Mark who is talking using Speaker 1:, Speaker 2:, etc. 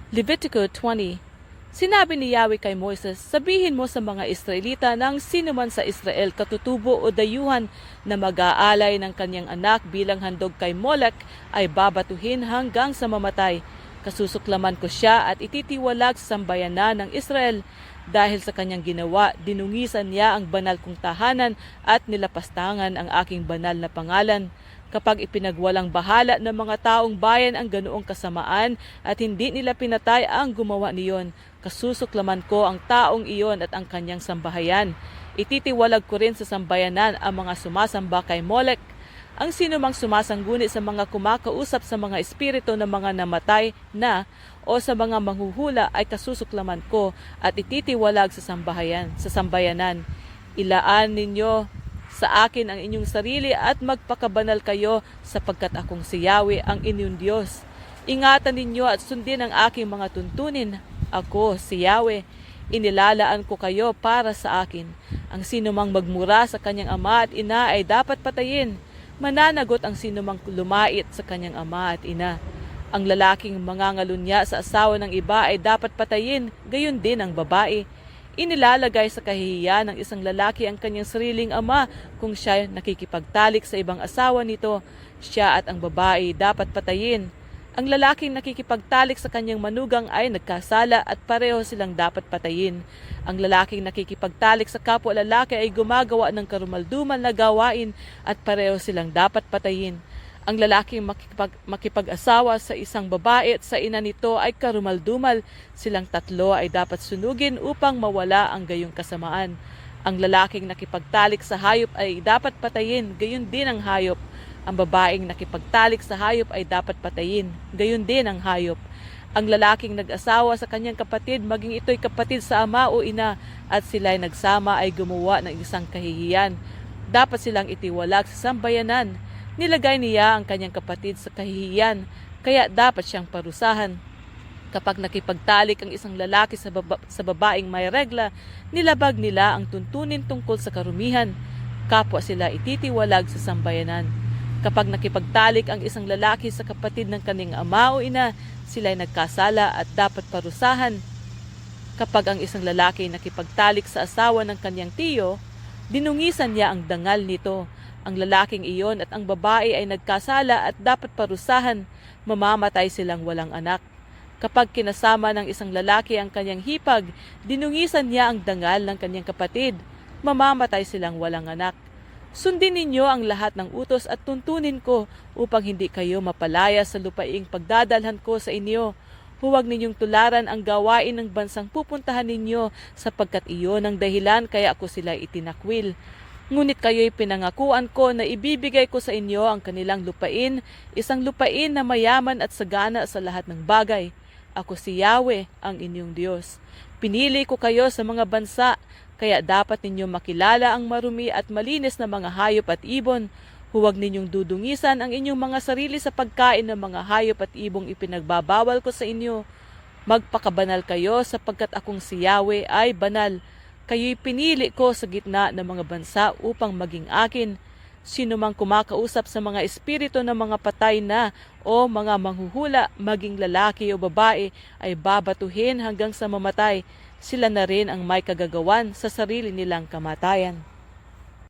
Speaker 1: Levitico 20. Sinabi ni Yahweh kay Moises, sabihin mo sa mga Israelita ng sino man sa Israel katutubo o dayuhan na mag-aalay ng kanyang anak bilang handog kay Molek ay babatuhin hanggang sa mamatay. Kasusuklaman ko siya at ititiwalag sa sambayanan ng Israel. Dahil sa kanyang ginawa, dinungisan niya ang banal kong tahanan at nilapastangan ang aking banal na pangalan. Kapag ipinagwalang bahala ng mga taong bayan ang ganoong kasamaan at hindi nila pinatay ang gumawa niyon, kasusuklaman ko ang taong iyon at ang kanyang sambahayan. Ititiwalag ko rin sa sambayanan ang mga sumasamba kay Molek. Ang sinumang sumasangguni sa mga kumakausap sa mga espiritu ng mga namatay na o sa mga manghuhula ay kasusuklaman ko at ititiwalag sa sambayanan. Ilaan ninyo sa akin ang inyong sarili at magpakabanal kayo sapagkat akong si Yahweh ang inyong Diyos. Ingatan ninyo at sundin ang aking mga tuntunin. Ako, si Yahweh, inilalaan ko kayo para sa akin. Ang sinumang magmura sa kanyang ama at ina ay dapat patayin. Mananagot ang sinumang lumait sa kanyang ama at ina. Ang lalaking mangangalunya sa asawa ng iba ay dapat patayin, gayon din ang babae. Inilalagay sa kahihiyan ng isang lalaki ang kanyang sariling ama kung siya nakikipagtalik sa ibang asawa nito. Siya at ang babae dapat patayin. Ang lalaking nakikipagtalik sa kanyang manugang ay nagkasala at pareho silang dapat patayin. Ang lalaking nakikipagtalik sa kapwa lalaki ay gumagawa ng karumaldumal na gawain at pareho silang dapat patayin. Ang lalaking makipag-asawa sa isang babae at sa ina nito ay karumaldumal. Silang tatlo ay dapat sunugin upang mawala ang gayong kasamaan. Ang lalaking nakipagtalik sa hayop ay dapat patayin, gayon din ang hayop. Ang babaeng nakipagtalik sa hayop ay dapat patayin, gayon din ang hayop. Ang lalaking nag-asawa sa kanyang kapatid, maging ito'y kapatid sa ama o ina, at sila'y nagsama ay gumawa ng isang kahihiyan. Dapat silang itiwalag sa sambayanan. Nilagay niya ang kanyang kapatid sa kahihiyan, kaya dapat siyang parusahan. Kapag nakipagtalik ang isang lalaki sa babaeng may regla, nilabag nila ang tuntunin tungkol sa karumihan. Kapwa sila ititiwalag sa sambayanan. Kapag nakipagtalik ang isang lalaki sa kapatid ng kanyang ama o ina, sila'y nagkasala at dapat parusahan. Kapag ang isang lalaki nakipagtalik sa asawa ng kanyang tiyo, dinungisan niya ang dangal nito. Ang lalaking iyon at ang babae ay nagkasala at dapat parusahan, mamamatay silang walang anak. Kapag kinasama ng isang lalaki ang kanyang hipag, dinungisan niya ang dangal ng kanyang kapatid, mamamatay silang walang anak. Sundin ninyo ang lahat ng utos at tuntunin ko upang hindi kayo mapalaya sa lupaing pagdadalhan ko sa inyo. Huwag ninyong tularan ang gawain ng bansang pupuntahan ninyo sapagkat iyon ang dahilan kaya ako sila itinakwil. Ngunit kayo'y pinangakuan ko na ibibigay ko sa inyo ang kanilang lupain, isang lupain na mayaman at sagana sa lahat ng bagay. Ako si Yahweh, ang inyong Diyos. Pinili ko kayo sa mga bansa, kaya dapat ninyo makilala ang marumi at malinis na mga hayop at ibon. Huwag ninyong dudungisan ang inyong mga sarili sa pagkain ng mga hayop at ibong ipinagbabawal ko sa inyo. Magpakabanal kayo sapagkat akong si Yahweh ay banal. Kayo'y pinili ko sa gitna ng mga bansa upang maging akin. Sino mang kumakausap sa mga espiritu ng mga patay na o mga manghuhula, maging lalaki o babae, ay babatuhin hanggang sa mamatay. Sila na rin ang may kagagawan sa sarili nilang kamatayan.